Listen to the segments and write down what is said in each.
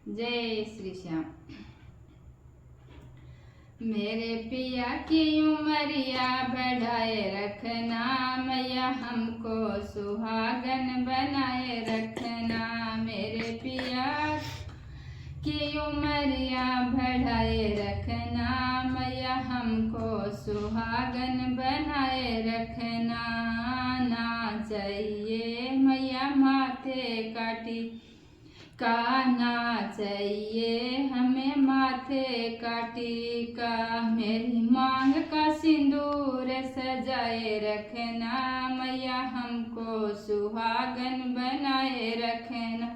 जय श्री श्याम। मेरे पिया की उमरिया बढ़ाए रखना, मैया हमको सुहागन बनाए रखना। मेरे पिया की उमरिया बढ़ाए रखना, मैया हमको सुहागन बनाए रखना। ना चाहिए मैया माथे काटी का, ना चाहिए हमें माथे काटी का। मेरी मांग का सिंदूर सजाए रखना, मैया हमको सुहागन बनाए रखना।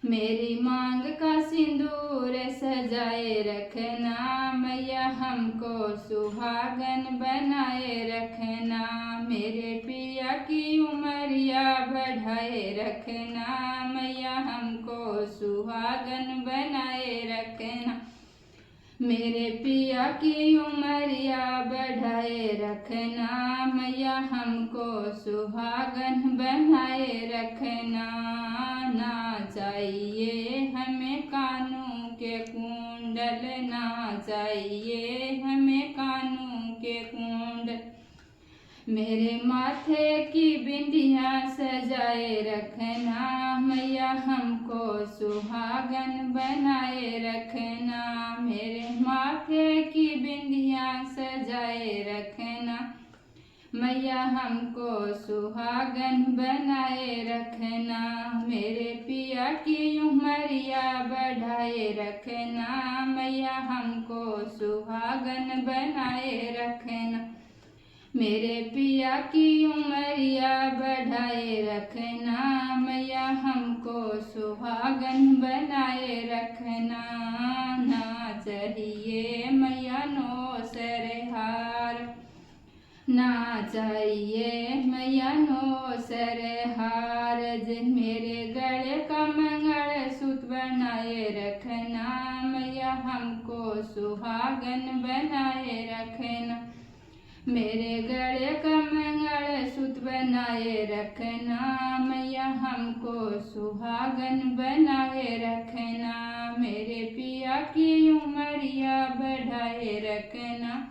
मेरी मांग का सिंदूर सजाए रखना, मैया हमको सुहागन बनाए रखना। मेरे पिया की उमरिया बढ़ाए रखना, मैया हमको सुहागन बनाए रखना। मेरे पिया की उमरिया बढ़ाए रखना, मैया हमको सुहागन बनाए रखना। ना चाहिए हमें कानों के कुंडल, ना चाहिए हमें कानों के कुंडल। मेरे माथे की बिंदिया सजाए रखना, मैया हमको सुहागन बनाए रखना। मेरे माथे की बिंदिया सजाए रखना, मैया हमको सुहागन बनाए रखना। मेरे पिया की उमरिया बढ़ाए रखना, मैया हमको सुहागन बनाए रखना। मेरे पिया की उमरिया बढ़ाए रखना, मैया हमको सुहागन बनाए रखना। ना चाहिए मैया नो सरहार, ना चाहिए मैया नो सरहार। मेरे गले का मंगलसूत्र बनाए रखना, मैया हमको सुहागन बनाए रखना। मेरे गले का मंगलसूत्र बनाए रखना, मैया हमको सुहागन बनाए रखना। मेरे पिया की उमरिया बढ़ाए रखना,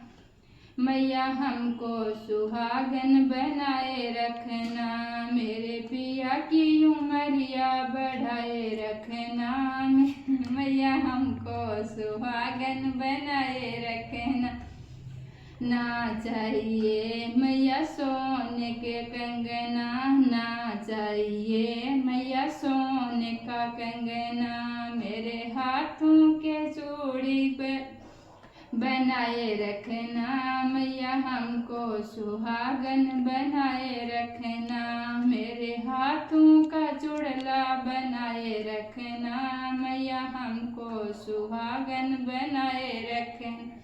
मैया हमको सुहागन बनाए रखना। मेरे पिया की उमरिया बढ़ाए रखना, मैया हमको सुहागन बनाए रखना। ना चाहिए मैया सोने के कंगना, ना चाहिए मैया सोने का कंगना। मेरे हाथों के चूड़ी पे बनाए रखना, मैया हमको सुहागन बनाए रखना। मेरे हाथों का चूड़ला बनाए रखना, मैया हमको सुहागन बनाए रखना।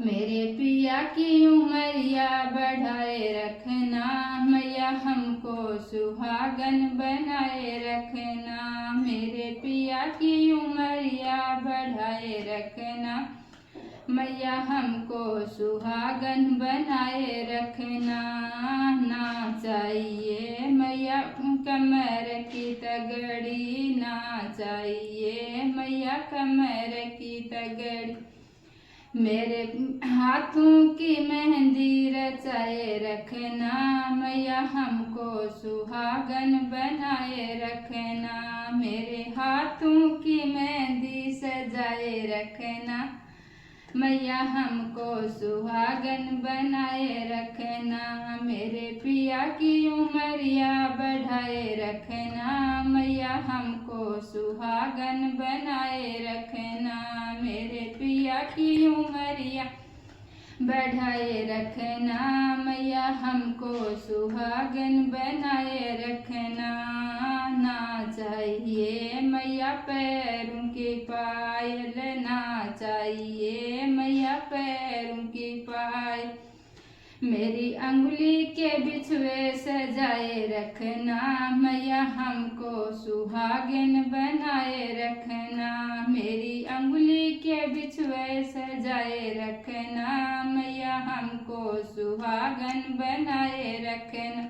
मेरे पिया की उमरिया बढ़ाए रखना, मैया हमको सुहागन बनाए रखना। मेरे पिया की उमरिया बढ़ाए रखना, मैया हमको सुहागन बनाए रखना। ना चाहिए मैया कमर की तगड़ी, ना चाहिए मैया कमर की तगड़ी। मेरे हाथों की मेहंदी रचाए रखना, मैया हमको सुहागन बनाए रखना। मेरे हाथों की मेहंदी सजाए रखना, मैया हमको सुहागन बनाए रखना। मेरे पिया की उमरिया बढ़ाए रखना, मैया हमको सुहागन बनाए रखना। मेरे पिया की उमरिया बढ़ाए रखना, मैया हमको सुहागन बनाए रखना। ना चाहिए मैया पैरों की पायल, ना चाहिए मैया पैरों की पायल। मेरी अंगुली के बिछुए सजाए रखना, मैया हमको सुहागन बनाए रखना। मेरी अंगुली के बिछुए सजाए रखना, मैया हमको सुहागन बनाए रखना।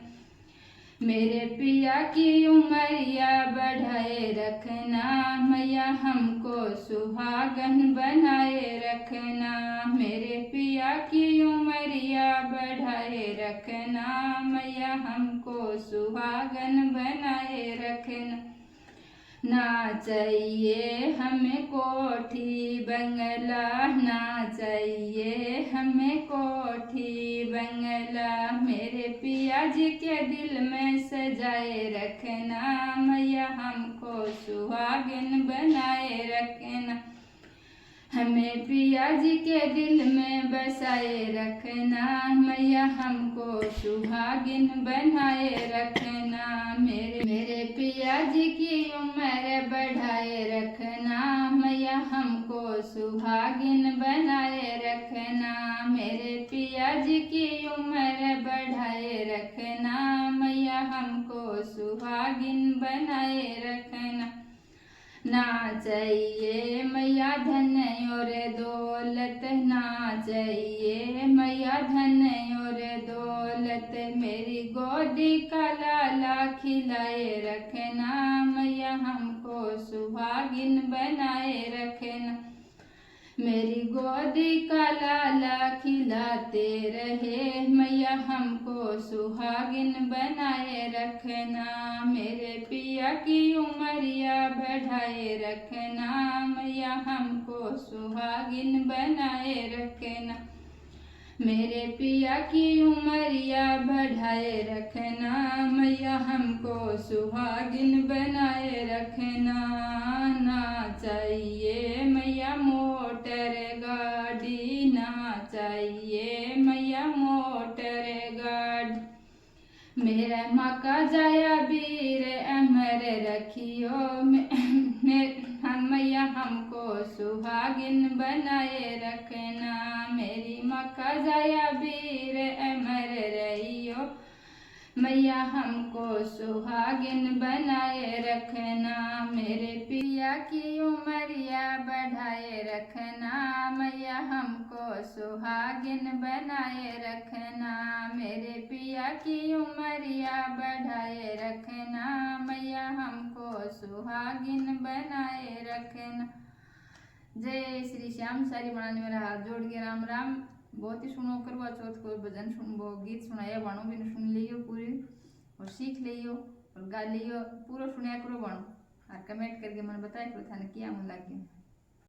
मेरे पिया की उमरिया बढ़ाए रखना, मैया हमको सुहागन बनाए रखना। मेरे पिया की उमरिया बढ़ाए रखना, मैया हमको सुहागन बनाए रखना। ना चाहिए हमें कोठी बंगला, ना चाहिए हमें कोठी बंगला। मेरे पिया जी के दिल में सजाए रखना, मैया हमको सुहागिन बनाए रखना। हमें पिया जी के दिल में बसाए रखना, मैया हमको सुहागिन बनाए रखना। मेरे पिया जी की उम्र बढ़ाए रखना, मैया हमको सुहागिन बनाए रखना। मेरे पिया जी की उम्र बढ़ाए रखना, मैया हमको सुहागिन बनाए रखना। ना चाहिए मैया धन और दौलत, ना चाहिए मैया धन और दौलत। मेरी गोदी का लाला खिलाए रखना, मैया हमको सुहागिन बनाए रखना। मेरी गोदी का लाला खिलाते रहे, मैया हमको सुहागिन बनाए रखना। मेरे पिया की उमरिया बढ़ाए रखना, मैया हमको सुहागिन बनाए रखना। मेरे पिया की उमरिया बढ़ाए रखना, मैया हमको सुहागिन बनाए रखना। ना चाहिए मैया मोटर गाड़ी, ना चाहिए मैया मोटर गाड़ी। मेरा मका जाया वीर अमर रखियो, मैया हमको सुहागिन बनाए रखना। मेरी मका जाया वीर अमर रहियो, मैया हमको सुहागिन बनाए रखना। मेरे पिया की उमरिया बढ़ाए रखना, मैया हमको सुहागिन बनाए रखना। मेरे पिया की उमरिया बढ़ाए रखना, मैया हमको सुहागिन बनाए रखना। जय श्री श्याम। सारी बनाने मेरा हाथ जोड़ के राम राम। बहुत ही सुनो करवा चौथ को भजन सुनबो, गीत सुनाया बाणो भी सुन लियो पूरी और सीख लियो और गा लियो। पूरा सुनया करो बाणो और कमेंट करके मन बताया करो थाने क्या मन लगे।